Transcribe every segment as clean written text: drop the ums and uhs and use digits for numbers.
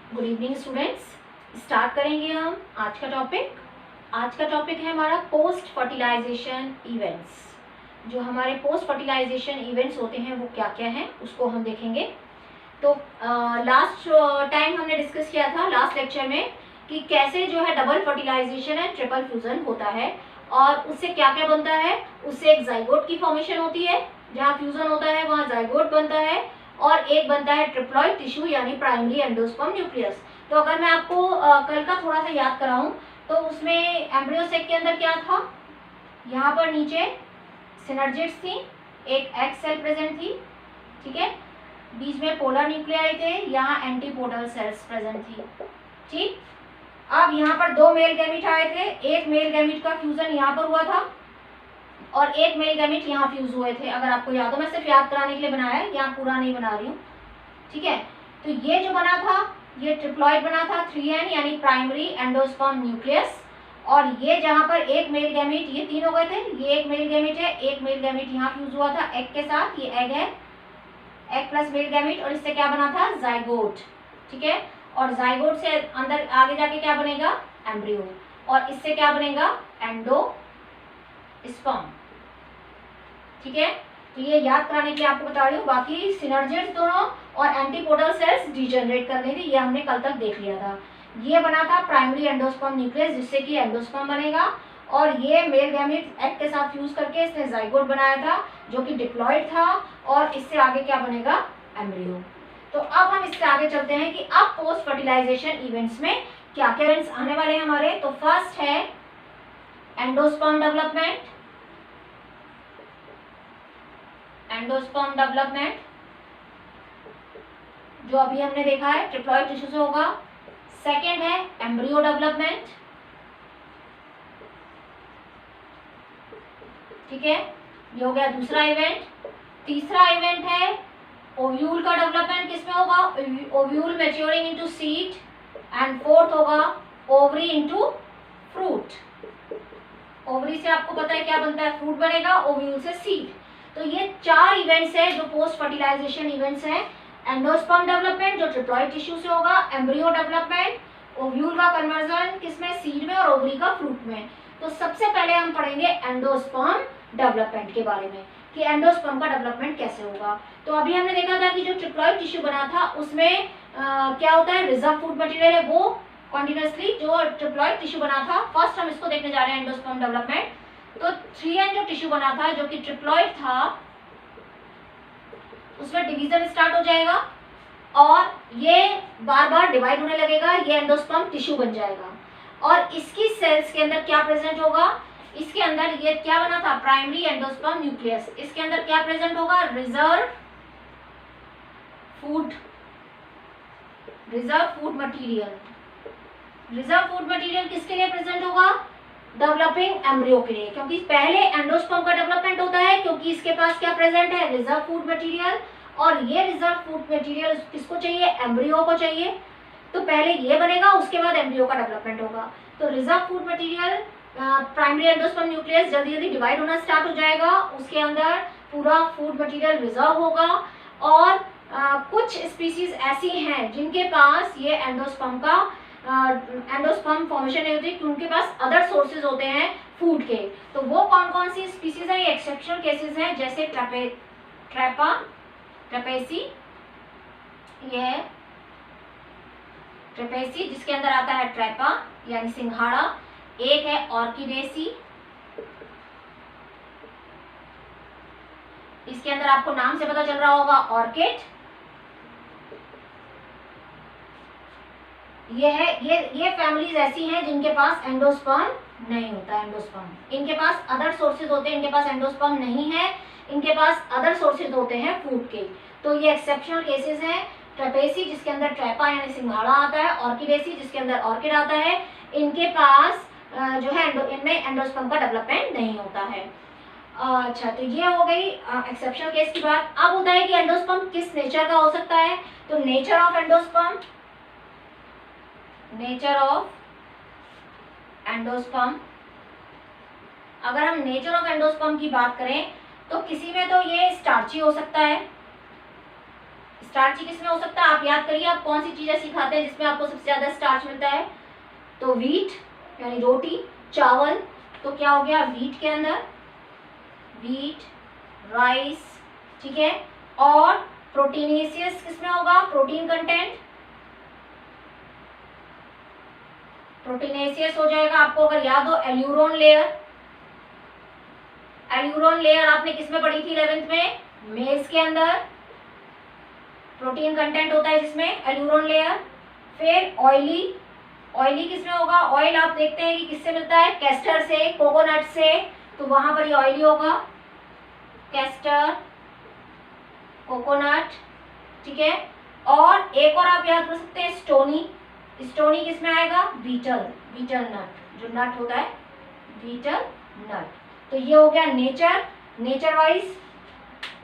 Good evening students. Start करेंगे हम आज का टॉपिक। आज का टॉपिक है हमारा पोस्ट फर्टिलाइजेशन इवेंट्स। जो हमारे पोस्ट फर्टिलाइजेशन इवेंट्स होते हैं वो क्या क्या हैं उसको हम देखेंगे। तो लास्ट टाइम हमने डिस्कस किया था लास्ट लेक्चर में कि कैसे जो है double fertilisation and triple fusion होता है और उससे क्या क्या बनता है। उससे एक जाइगोट की फॉर्मेशन होती है, जहाँ फ्यूजन होता है वहाँ जाइगोट बनता है, और एक बनता है ट्रिप्लॉइड टिश्यू यानी प्राइमरी एंडोस्पर्म न्यूक्लियस। तो अगर मैं आपको कल का थोड़ा सा याद कराऊं तो उसमें एम्ब्रियो सेक के अंदर क्या था, यहाँ पर नीचे सिनर्जिड्स थी, एक एग सेल प्रेजेंट थी, ठीक है, बीच में पोलर न्यूक्लियाई थे, यहाँ एंटीपोडल सेल्स प्रेजेंट थी, ठीक। अब यहाँ पर दो मेल गैमीट आए थे, एक मेल गैमीट का फ्यूजन यहाँ पर हुआ था और एक मेल गैमीट यहाँ फ्यूज हुए थे। अगर आपको याद हो, मैं सिर्फ याद कराने के लिए बनाया है, यहाँ पूरा नहीं बना रही हूँ, ठीक है। तो ये जो बना था ये ट्रिप्लॉइड बना था 3N यानी प्राइमरी एंडोस्पर्म न्यूक्लियस। और ये जहाँ पर एक मेल गैमीट, ये तीन हो गए थे, ये एक मेल गैमीट है, एक मेल गैमीट यहाँ फ्यूज हुआ था एग के साथ, ये एग है, एग प्लस मेल गैमीट, और इससे क्या बना था जाइगोट, ठीक है। और जाइगोट से अंदर आगे जाके क्या बनेगा एम्ब्रियो, और इससे क्या बनेगा एंडोस्पर्म, ठीक है। तो ये याद कराने के लिए आपको बता रही हूँ। बाकी सिनर्जिड्स दोनों और एंटीपोडल सेल्स डिजेनरेट कर रही थी, ये हमने कल तक देख लिया था। ये बना था प्राइमरी एंडोस्पर्म न्यूक्लियस जिससे कि एंडोस्पर्म बनेगा, और ये मेल गैमीट एग के साथ फ्यूज करके इसने जाइगोट बनाया था जो कि डिप्लॉइड था, और इससे आगे क्या बनेगा एम्ब्रियो। तो अब हम इससे आगे चलते हैं कि अब पोस्ट फर्टिलाइजेशन इवेंट्स में क्या क्या इवेंट्स आने वाले हैं हमारे। तो फर्स्ट है एंडोस्पर्म डेवलपमेंट, एंडोस्पर्म डेवलपमेंट जो अभी हमने देखा है ट्रिप्लॉइड टिश्यू से होगा। सेकेंड है एम्ब्रियो डेवलपमेंट, ठीक है, ये हो गया दूसरा इवेंट। तीसरा इवेंट है ओव्यूल का डेवलपमेंट, किसमें होगा ovule maturing into seed, and fourth होगा ओवरी इनटू फ्रूट। ओवरी से आपको पता है क्या बनता है, फ्रूट बनेगा, ओव्यूल से सीड। तो ये चार इवेंट्स है जो पोस्ट फर्टिलाइजेशन इवेंट्स हैं। एंडोस्पर्म डेवलपमेंट जो ट्रिप्लॉइड टिश्यू से होगा, एम्ब्रियो डेवलपमेंट, ओव्यूल का कन्वर्जन किसमें सीड में, और ओवरी का फ्रूट में। तो सबसे पहले हम पढ़ेंगे एंडोस्पर्म डेवलपमेंट के बारे में कि एंडोस्पर्म का डेवलपमेंट कैसे होगा। तो अभी हमने देखा था कि जो ट्रिप्लॉइड टिश्यू बना था उसमें क्या होता है, रिजर्व फूड मटेरियल है वो कॉन्टिन्यूसली जो ट्रिप्लॉइड टिश्यू बना था। फर्स्ट हम इसको देखने जा रहे हैं एंडोस्पर्म डेवलपमेंट। तो 3N जो टिश्यू बना था जो कि ट्रिप्लॉइड था उसमें डिवीजन स्टार्ट हो जाएगा और ये बार बार डिवाइड होने लगेगा, ये एंडोस्पर्म टिश्यू बन जाएगा। और इसकी सेल्स के अंदर क्या प्रेजेंट होगा, इसके अंदर ये क्या बना था प्राइमरी एंडोस्पर्म न्यूक्लियस, इसके अंदर क्या प्रेजेंट होगा reserve food material. Reserve food material किसके लिए प्रेजेंट होगा, डेवलपिंग एम्ब्रियो के लिए, क्योंकि पहले एंडोस्पर्म का डेवलपमेंट होता है क्योंकि इसके पास क्या प्रेजेंट है रिजर्व फूड मटेरियल, और ये रिजर्व फूड मटेरियल किसको चाहिए एम्ब्रियो को चाहिए। तो पहले ये बनेगा उसके बाद एम्ब्रियो का डेवलपमेंट होगा। तो reserve food material primary endosperm nucleus जल्दी जल्दी डिवाइड होना स्टार्ट हो जाएगा, उसके अंदर पूरा फूड मटेरियल रिजर्व होगा। और कुछ स्पीसीज ऐसी हैं जिनके पास ये एंडोस्पर्म फॉर्मेशन नहीं होती, उनके पास अदर सोर्सेज होते हैं फूड के। तो वो कौन कौन सी स्पीसीज हैं, ये एक्सेप्शनल केसेस हैं, जैसे ट्रेपेसी, ये है ट्रेपेसी जिसके अंदर आता है ट्रैपा यानी सिंघाड़ा, एक है ऑर्किडेसी, इसके अंदर आपको नाम से पता चल रहा होगा ऑर्किड। ये फैमिलीज ऐसी हैं जिनके पास एंडोस्पर्म नहीं होता, एंडोस्पर्म इनके पास अदर सोर्सेज होते हैं, इनके पास एंडोस्पर्म नहीं है, इनके पास अदर सोर्सेज होते हैं फूड के। तो ये एक्सेप्शनल केसेस हैं। ट्रेपेसी जिसके अंदर ट्रैपा यानी सिंघाड़ा आता है, ऑर्किडेसी जिसके अंदर ऑर्किड आता है, इनके पास जो है इनमें एंडोस्पर्म का डेवलपमेंट नहीं होता है। अच्छा, तो ये हो गई एक्सेप्शनल केस की बात। अब होता है कि एंडोस्पर्म किस नेचर का हो सकता है। तो नेचर ऑफ एंडोस्पर्म अगर हम नेचर ऑफ एंडोस्पर्म की बात करें तो किसी में तो ये स्टार्ची हो सकता है, स्टार्ची किसमें हो सकता है, आप याद करिए, आप कौन सी चीजें सिखाते हैं जिसमें आपको सबसे ज्यादा स्टार्च मिलता है, तो व्हीट यानी रोटी, चावल, तो क्या हो गया व्हीट के अंदर, व्हीट, राइस, ठीक है। और प्रोटीनेशियस किसमें होगा, प्रोटीन कंटेंट, प्रोटीनेशियस हो जाएगा आपको अगर याद हो एल्यूरोन लेयर, एल्यूरोन लेयर आपने किसमें पढ़ी थी 11th में, मेज के अंदर प्रोटीन कंटेंट होता है जिसमें एल्यूरोन लेयर। फिर ऑयली, ऑयली किसमें होगा, ऑयल आप देखते हैं कि किससे मिलता है, कैस्टर से, कोकोनट से, तो वहां पर ये ऑयली होगा, कैस्टर, कोकोनट, ठीक है। और एक और आप याद कर सकते हैं स्टोनी, स्टोनी किसमें आएगा, बीटल, बीटल नट, जो नट होता है बीटल नट। तो ये हो गया नेचर, नेचर वाइज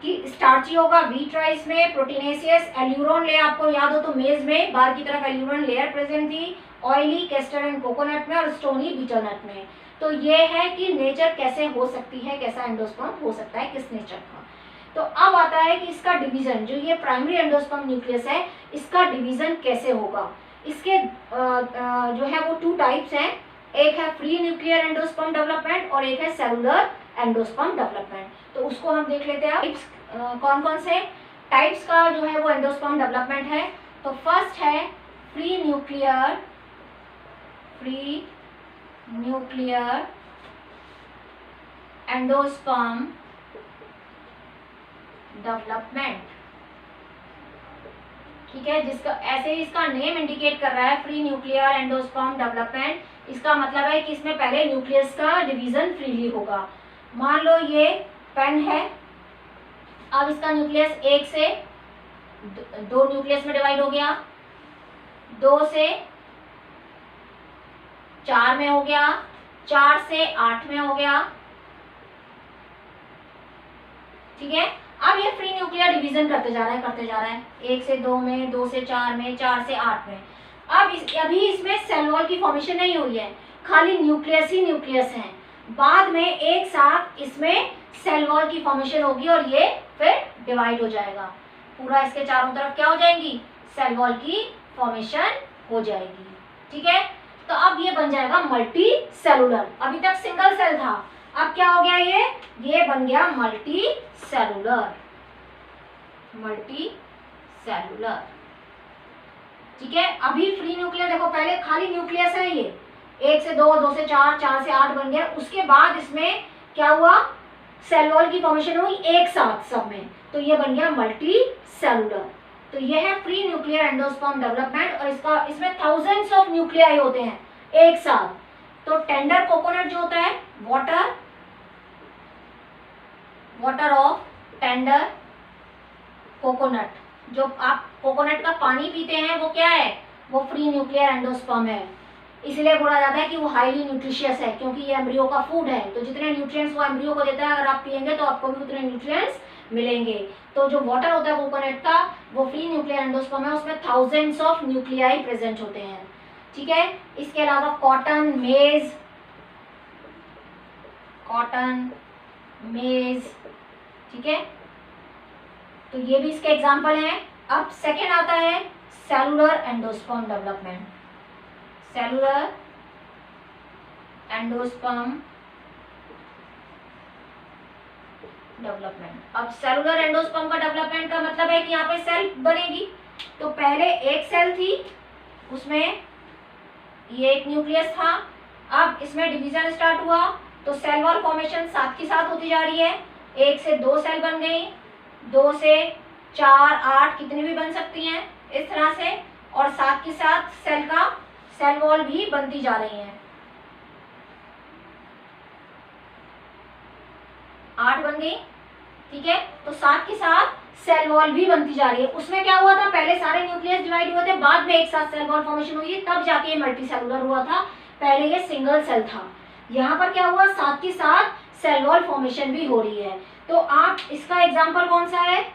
कि स्टार्ची होगा व्हीट राइस में, प्रोटीनेशियस, एल्यूरोन लेयर आपको याद हो तो मेज में बाहर की तरफ एल्यूरोन लेयर प्रेजेंट थी, ऑयली कैस्टर एंड कोकोनट में, और स्टोनी बीटल नट में। तो ये है कि नेचर कैसे हो सकती है, कैसा एंडोस्पर्म हो सकता है, किस नेचर का। तो अब आता है कि इसका डिवीजन, जो ये प्राइमरी एंडोस्पर्म न्यूक्लियस है, इसका डिवीजन कैसे होगा। इसके जो है वो 2 टाइप्स हैं, एक है फ्री न्यूक्लियर एंडोस्पर्म डेवलपमेंट और एक है सेलुलर एंडोस्पर्म डेवलपमेंट। तो उसको हम देख लेते हैं टाइप्स, कौन कौन से टाइप्स का जो है वो एंडोस्पर्म डेवलपमेंट है। तो फर्स्ट है free nuclear, free nuclear endosperm development, ठीक है, जिसका ऐसे ही इसका नेम इंडिकेट कर रहा है फ्री न्यूक्लियर एंडोस्पर्म डेवलपमेंट। इसका मतलब है कि इसमें पहले न्यूक्लियस का डिवीजन फ्रीली होगा। मान लो ये पेन है, अब इसका न्यूक्लियस 1 से 2 न्यूक्लियस में डिवाइड हो गया, 2 से 4 में हो गया, 4 से 8 में हो गया, ठीक है। अब ये फ्री न्यूक्लियर डिवीजन करते जा रहा है, करते जा रहा है, 1 से 2 में, 2 से 4 में, 4 से 8 में। अब अभी इसमें सेल वॉल की फॉर्मेशन नहीं हुई है, खाली न्यूक्लियस ही न्यूक्लियस है। बाद में एक साथ इसमें सेल वॉल की फॉर्मेशन होगी और ये फिर डिवाइड हो जाएगा, पूरा इसके चारों तरफ क्या हो जाएंगी, सेल वॉल की फॉर्मेशन हो जाएगी, ठीक है। तो अब ये बन जाएगा मल्टी सेलुलर, अभी तक सिंगल सेल था, अब क्या हो गया, ये बन गया मल्टी सेलुलर, मल्टी सेलुलर, ठीक है। अभी फ्री न्यूक्लियर देखो, पहले खाली न्यूक्लियस है, ये 1 से 2, 2 से 4, 4 से 8 बन गया। उसके बाद इसमें क्या हुआ, सेल वॉल की फॉर्मेशन हुई एक साथ सब में, तो ये बन गया मल्टी सेलुलर। तो ये है फ्री न्यूक्लियर एंडोस्पर्म डेवलपमेंट, और इसमें थाउजेंड्स ऑफ न्यूक्लियाई होते हैं एक साथ। तो टेंडर कोकोनट जो होता है, water, water of tender coconut, जो आप कोकोनट का पानी पीते हैं वो क्या है, वो फ्री न्यूक्लियर एंडोस्पर्म है। इसलिए बोला जाता है कि वो हाईली न्यूट्रिशियस है, क्योंकि ये एम्ब्रियो का फूड है। तो जितने न्यूट्रिएंट्स वो एम्ब्रियो को देता है, अगर आप पिएंगे तो आपको भी उतने न्यूट्रिएंट्स मिलेंगे। तो जो वाटर होता है कोकोनट का, वो फ्री न्यूक्लियर एंडोस्पर्म है, उसमें थाउजेंड्स ऑफ न्यूक्लियाई प्रेजेंट होते हैं, ठीक है। इसके अलावा कॉटन, मेज, कॉटन, मेज, ठीक है, तो ये भी इसके एग्जाम्पल हैं। अब सेकेंड आता है cellular endosperm development, cellular endosperm development. अब सेलुलर एंडोस्पर्म का डेवलपमेंट का मतलब है कि यहाँ पे सेल बनेगी। तो पहले एक सेल थी, उसमें ये एक न्यूक्लियस था, अब इसमें डिवीजन स्टार्ट हुआ, तो सेल वॉल फॉर्मेशन साथ की साथ होती जा रही है। 1 से 2 सेल बन गई, 2 से 4, 8 कितनी भी बन सकती हैं इस तरह से, और साथ के साथ सेल वॉल भी बनती जा रही हैं, 8 बन गई, ठीक है। तो साथ के साथ सेल वॉल भी बनती जा रही है। उसमें क्या हुआ था, पहले सारे न्यूक्लियस डिवाइड हुए थे, बाद में एक साथ सेल वॉल फॉर्मेशन हुई, तब जाके ये मल्टी सेलुलर हुआ था, पहले ये सिंगल सेल था। यहाँ पर क्या हुआ, साथ के साथ सेल वॉल फॉर्मेशन भी हो रही है। तो आप इसका एग्जाम्पल कौन सा है,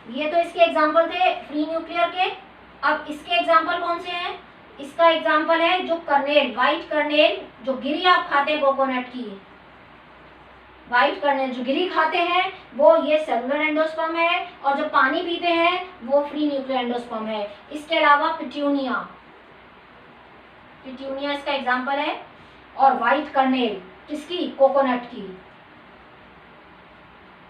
ये तो इसके एग्जाम्पल थे फ्री न्यूक्लियर के। अब इसके एग्जाम्पल कौन से हैं, इसका एग्जाम्पल है जो कर्नेल, व्हाइट कर्नेल, जो गिरी आप खाते हैं कोकोनट की, वाइट कर्नेल जो गिरी खाते हैं वो ये सेलुलर एंडोस्पर्म है, और जो पानी पीते हैं वो फ्री न्यूक्लियर एंडोस्पर्म है। इसके अलावा पिट्यूनिया, पिट्यूनिया इसका एग्जाम्पल है, और वाइट कर्नेल किसकी, कोकोनट की,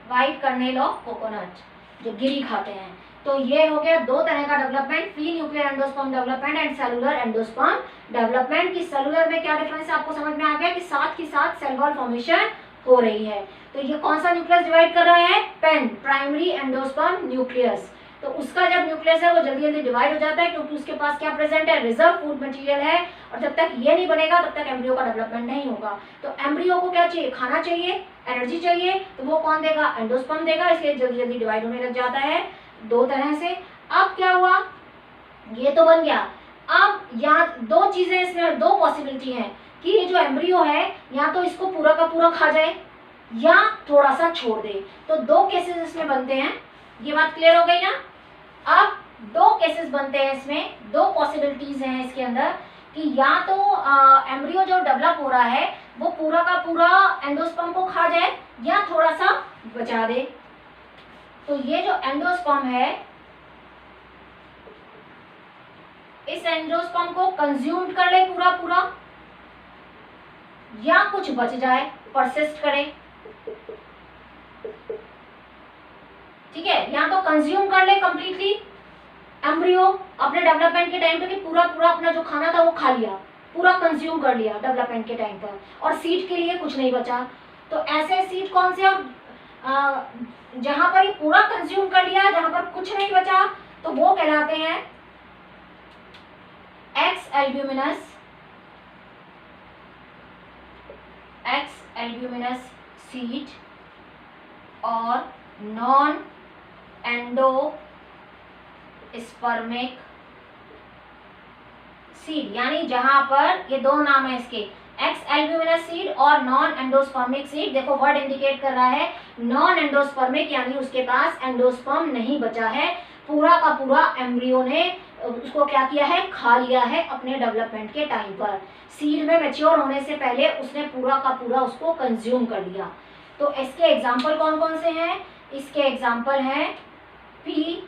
वाइट कर्नेल ऑफ कोकोनट जो गिरी खाते हैं। तो ये हो गया दो तरह का development, free nuclear endosperm development and cellular endosperm development. की सेलुलर में क्या डिफरेंस है आपको समझ में आ गया कि साथ ही साथ सेल वॉल फॉर्मेशन हो रही है। तो ये कौन सा न्यूक्लियस डिवाइड कर रहा है, पेन, प्राइमरी एंडोस्पर्म न्यूक्लियस। तो उसका जब न्यूक्लियस है वो जल्दी जल्दी डिवाइड हो जाता है क्योंकि उसके पास क्या प्रेजेंट है, रिजर्व फूड मटेरियल है, और जब तक ये नहीं बनेगा तब तक एम्ब्रियो का डेवलपमेंट नहीं होगा। तो एम्ब्रियो को क्या चाहिए, खाना चाहिए, एनर्जी चाहिए, तो वो कौन देगा, एंडोस्पर्म देगा, इसलिए जल्दी जल्दी डिवाइड होने लग जाता है दो तरह से। अब क्या हुआ, ये तो बन गया। अब यहाँ दो चीजें, इसमें दो पॉसिबिलिटी है कि ये जो एम्ब्रियो है या तो इसको पूरा का पूरा खा जाए या थोड़ा सा छोड़ दे। तो दो केसेस इसमें बनते हैं, ये बात क्लियर हो गई ना। अब दो केसेस बनते हैं इसमें, दो पॉसिबिलिटीज हैं इसके अंदर कि या तो एम्ब्रियो जो डेवलप हो रहा है वो पूरा का पूरा एंडोस्पर्म को खा जाए या थोड़ा सा बचा दे। तो ये जो एंडोस्पर्म है इस एंडोस्पर्म को कंज्यूम कर ले पूरा पूरा, या कुछ बच जाए, परसिस्ट करे, ठीक है। या तो कंज्यूम कर ले कंप्लीटली एम्ब्रियो अपने डेवलपमेंट के टाइम पे कि पूरा पूरा अपना जो खाना था वो खा लिया, पूरा कंज्यूम कर लिया डेवलपमेंट के टाइम पर, और सीड के लिए कुछ नहीं बचा। तो ऐसे सीड कौन से, और जहां पर ये पूरा कंज्यूम कर लिया, जहां पर कुछ नहीं बचा, तो वो कहलाते हैं एक्स एल्ब्यूमिनस सीड और नॉन एंडोस्पर्मिक सीड। यानी जहां पर ये दो नाम है इसके, एक्स एल्ब्यूमिनस सीड और नॉन एंडोस्पर्मिक सीड। देखो वर्ड इंडिकेट कर रहा है नॉन एंडोस्पर्मिक, यानी उसके पास एंडोस्पर्म नहीं बचा है, पूरा का पूरा एम्ब्रियो ने उसको क्या किया है, खा लिया है अपने डेवलपमेंट के टाइम पर। सीड में मैच्योर होने से पहले उसने पूरा का पूरा उसको कंज्यूम कर लिया। तो इसके एग्जाम्पल कौन कौन से हैं, इसके एग्जाम्पल हैं पी,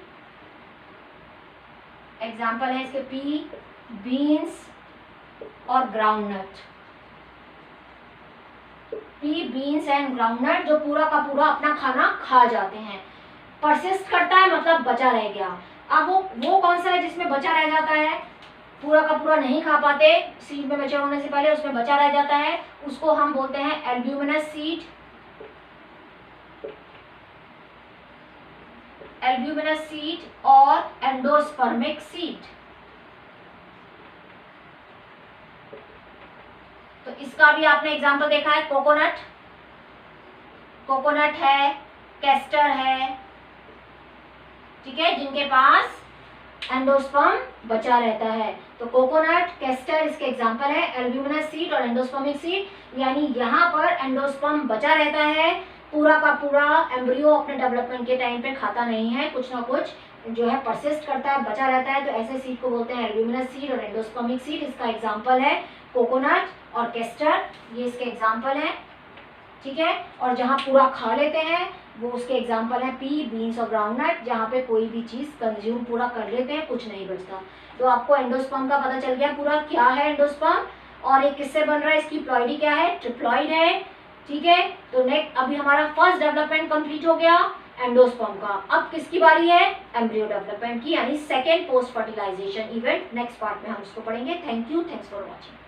बीन्स और groundnut. P, beans and groundnut जो पूरा का पूरा अपना खाना खा जाते हैं। परसिस्ट करता है मतलब बचा रह गया। अब वो कौन सा है जिसमें बचा रह जाता है, पूरा का पूरा नहीं खा पाते सीड में मैच्योर होने से पहले, उसमें बचा रह जाता है, उसको हम बोलते हैं एल्ब्यूमिनस सीड और एंडोस्पर्मिक सीड। तो इसका भी आपने एग्जांपल देखा है, कोकोनट है, कैस्टर है, ठीक है, जिनके पास एंडोस्पर्म बचा रहता है। तो कोकोनट, कैस्टर इसके एग्जांपल है, एल्ब्यूमिनस सीड और एंडोस्पर्मिक सीड। यानी यहाँ पर एंडोस्पर्म बचा रहता है, पूरा का पूरा एम्ब्रियो अपने डेवलपमेंट के टाइम पे खाता नहीं है, कुछ ना कुछ जो है परसिस्ट करता है, बचा रहता है। तो ऐसे सीड को बोलते हैं एल्ब्यूमिनस सीड और एंडोस्पर्मिक सीड। इसका एग्जाम्पल है कोकोनट और कैस्टर, ये इसके एग्जाम्पल है, ठीक है। और जहाँ पूरा खा लेते हैं वो उसके एग्जाम्पल है पी, बीन्स और ग्राउंडनट, जहाँ पे कोई भी चीज़ कंज्यूम पूरा कर लेते हैं, कुछ नहीं बचता। तो आपको एंडोस्पर्म का पता चल गया पूरा क्या है एंडोस्पर्म, और ये किससे बन रहा है, इसकी प्लॉइडी क्या है, ट्रिप्लॉइड है, ठीक है। तो नेक्स्ट अभी हमारा फर्स्ट डेवलपमेंट कंप्लीट हो गया एंडोस्पर्म का। अब किसकी बारी है, एम्ब्रियो डेवलपमेंट की, यानी second post fertilisation event. Next part में हम उसको पढ़ेंगे। Thank you, thanks for watching.